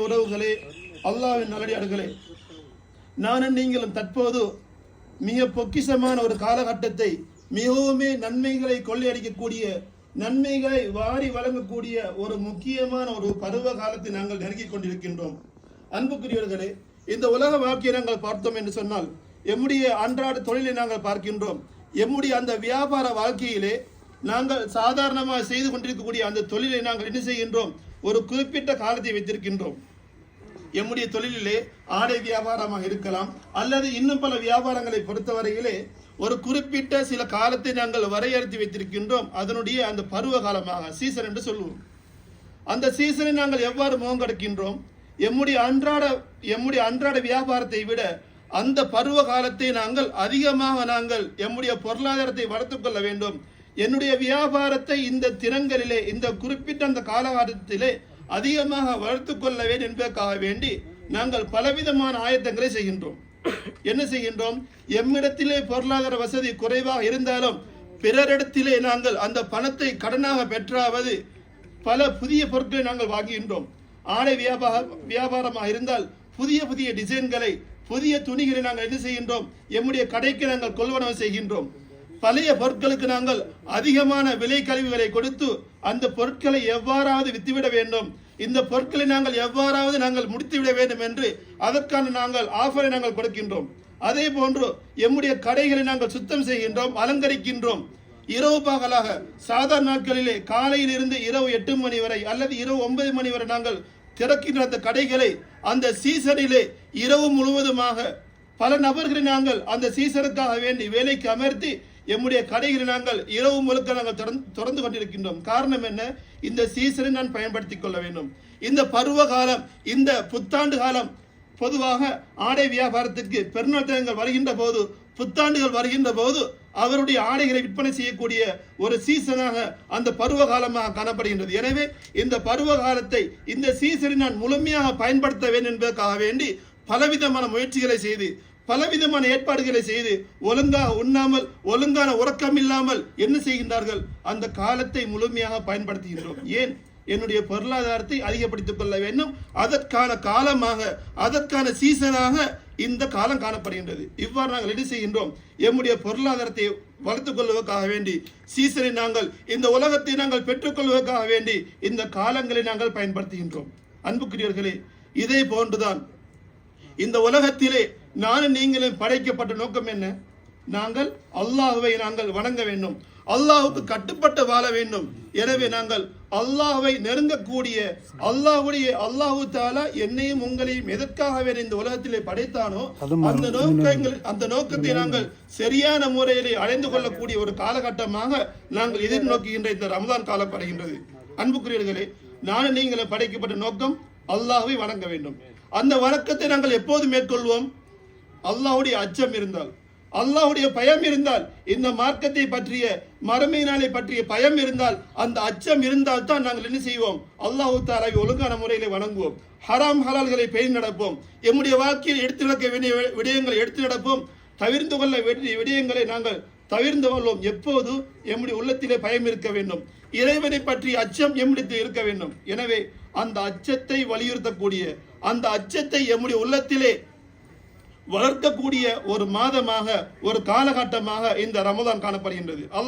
உறவுகளே, அல்லாஹ்வின் நல்லடியார்களே, நானும் நீங்களும் தற்போது மிக பொக்கிஷமான ஒரு காலகட்டத்தை, மிகவும் நன்மைகளை கொள்ளையடிக்கக்கூடிய, நன்மைகளை வாரி வழங்கக்கூடிய ஒரு முக்கியமான ஒரு பருவ காலத்தை நாங்கள் நெருங்கிக் கொண்டிருக்கின்றோம். அன்புக்குரியவர்களே, இந்த உலக வாழ்க்கையை நாங்கள் பார்த்தோம் என்று சொன்னால், எம்முடைய அன்றாட தொழிலை நாங்கள் பார்க்கின்றோம். எம்முடைய அந்த வியாபார வாழ்க்கையிலே நாங்கள் சாதாரணமாக செய்து கொண்டிருக்கக்கூடிய அந்த தொழிலை நாங்கள் என்ன செய்கின்றோம்? ஒரு குறிப்பிட்ட காலத்தை வைத்திருக்கின்றோம். எம்முடைய தொழிலிலே ஆடை வியாபாரமாக இருக்கலாம், அல்லது இன்னும் பல வியாபாரங்களை பொறுத்தவரையிலே ஒரு குறிப்பிட்ட சில காலத்தை நாங்கள் வரையறுத்து வைத்திருக்கின்றோம். அதனுடைய அந்த பருவ காலமாக சீசன் என்று சொல்லுவோம். அந்த சீசனை நாங்கள் எவ்வாறு முகங்கொடுக்கின்றோம்? எம்முடைய அன்றாட வியாபாரத்தை விட அந்த பருவ காலத்தை நாங்கள் அதிகமாக எம்முடைய பொருளாதாரத்தை வளர்த்துக் கொள்ள வேண்டும். என்னுடைய வியாபாரத்தை இந்த தினங்களிலே, இந்த குறிப்பிட்ட அந்த காலகட்டத்திலே அதிகமாக வளர்த்து கொள்ள வேண்டும் என்பதற்காக வேண்டி நாங்கள் பலவிதமான ஆயத்தங்களை செய்கின்றோம். என்ன செய்கின்றோம்? எம்மிடத்திலே பொருளாதார வசதி குறைவாக இருந்தாலும் பிறரிடத்திலே நாங்கள் அந்த பணத்தை கடனாக பெற்றாவது பல புதிய பொருட்களை நாங்கள் வாங்குகின்றோம். ஆடை வியாபாரமாக இருந்தால் புதிய புதிய டிசைன்களை, புதிய துணிகளை நாங்கள் என்ன செய்கின்றோம்? எம்முடைய கடைக்கு நாங்கள் கொள்வனவு செய்கின்றோம். பழைய பொருட்களுக்கு நாங்கள் அதிகமான விலை கழிவுகளை கொடுத்து அந்த பொருட்களை எவ்வாறாவது வித்துவிட வேண்டும், இந்த பொருட்களை நாங்கள் எவ்வாறாவது முடித்துவிட வேண்டும் என்று அதற்கான நாங்கள் ஆஃபரை நாங்கள் கொடுக்கின்றோம். அதே போன்று எம்முடைய கடைகளை நாங்கள் சுத்தம் செய்கின்றோம், அலங்கரிக்கின்றோம். இரவு பகலாக சாதாரண நாட்களிலே காலையில் இருந்து இரவு 8 மணி வரை அல்லது இரவு 9 மணி வரை நாங்கள் திறக்கின்ற அந்த கடைகளை அந்த சீசனிலே இரவு முழுவதுமாக பல நபர்களை நாங்கள் அந்த சீசனுக்காக வேண்டி வேலைக்கு அமர்த்தி எம்முடைய கடைகளை நாங்கள் இரவு முழுக்க நாங்கள் திறந்து கொண்டிருக்கின்றோம். காரணம் என்ன? இந்த சீசனை நான் பயன்படுத்திக் கொள்ள வேண்டும். இந்த பருவ காலம், இந்த புத்தாண்டு காலம் பொதுவாக ஆடை வியாபாரத்திற்கு பெருநாள் தினங்கள் வருகின்ற போது, புத்தாண்டுகள் வருகின்ற போது அவருடைய ஆடைகளை விற்பனை செய்யக்கூடிய ஒரு சீசனாக அந்த பருவ காலமாக காணப்படுகின்றது. எனவே இந்த பருவ காலத்தை, இந்த சீசனை நான் முழுமையாக பயன்படுத்த வேண்டும் என்பதற்காக வேண்டி பலவிதமான முயற்சிகளை செய்து, பலவிதமான ஏற்பாடுகளை செய்து, ஒழுங்காக உண்ணாமல், ஒழுங்கான உறக்கம் இல்லாமல் என்ன செய்கின்றார்கள்? அந்த காலத்தை முழுமையாக பயன்படுத்துகின்றோம். ஏன்? என்னுடைய பொருளாதாரத்தை அதிகப்படுத்திக் கொள்ள வேண்டும். அதற்கான காலமாக, அதற்கான சீசனாக இந்த காலம் காணப்படுகின்றது. இவ்வாறு நாங்கள் என்ன செய்கின்றோம்? எம்முடைய பொருளாதாரத்தை வளர்த்துக் கொள்வதற்காக வேண்டி, சீசனை நாங்கள், இந்த உலகத்தை நாங்கள் பெற்றுக்கொள்வதற்காக வேண்டி இந்த காலங்களை நாங்கள் பயன்படுத்துகின்றோம். அன்புக்குரியவர்களே, இதே போன்றுதான் இந்த உலகத்திலே நானும் நீங்களும் படைக்கப்பட்ட நோக்கம் என்ன? நாங்கள் அல்லாஹ்வை நாங்கள் வணங்க வேண்டும், அல்லாஹுக்கு கட்டுப்பட்டு வாழ வேண்டும். எனவே நாங்கள் அல்லாஹ்வை நெருங்கக்கூடிய, அல்லாஹு தஆலா என்னையும் உங்களையும் எதற்காக இந்த உலகத்திலே படைத்தானோ அந்த நோக்கத்தை நாங்கள் சரியான முறையிலே அடைந்து கொள்ளக்கூடிய ஒரு காலகட்டமாக நாங்கள் எதிர்நோக்குகின்ற இந்த ரமதான் காலம் படுகின்றது. அன்புக்குரியவர்களே, நானும் நீங்களும் படைக்கப்பட்ட நோக்கம் அல்லாஹ்வை வணங்க வேண்டும். அந்த வணக்கத்தை நாங்கள் எப்போது மேற்கொள்வோம்? அல்லாஹ்வுடைய அச்சம் இருந்தால், அல்லாஹ்வுடைய பயம் இருந்தால், இந்த மார்க்கத்தை பற்றிய, மறுமை நாளை பற்றிய பயம் இருந்தால், அந்த அச்சம் இருந்தால் தான் நாங்கள் என்ன செய்வோம்? அல்லாஹ் தஆலாவை ஒழுங்கான முறையிலே வணங்குவோம். ஹராம் ஹலால்களை பேணி நடப்போம். எம்முடைய வாழ்க்கையில் எடுத்து நடக்க வேண்டிய விடயங்களை எடுத்து நடப்போம். தவிர்த்து கொள்ள வேண்டிய விடயங்களை நாங்கள் தவிர்த்து கொள்வோம். எப்போது? எம்முடைய உள்ளத்திலே பயம் இருக்க வேண்டும், இறைவனை பற்றிய அச்சம் எம்முடைய இருக்க வேண்டும். எனவே அந்த அச்சத்தை வலியுறுத்தக்கூடிய, அந்த அச்சத்தை எம்முடைய உள்ளத்திலே வளர்க்கக்கூடிய ஒரு மாதமாக, ஒரு காலகட்டமாக இந்த ரமதான் காணப்படுகின்றது.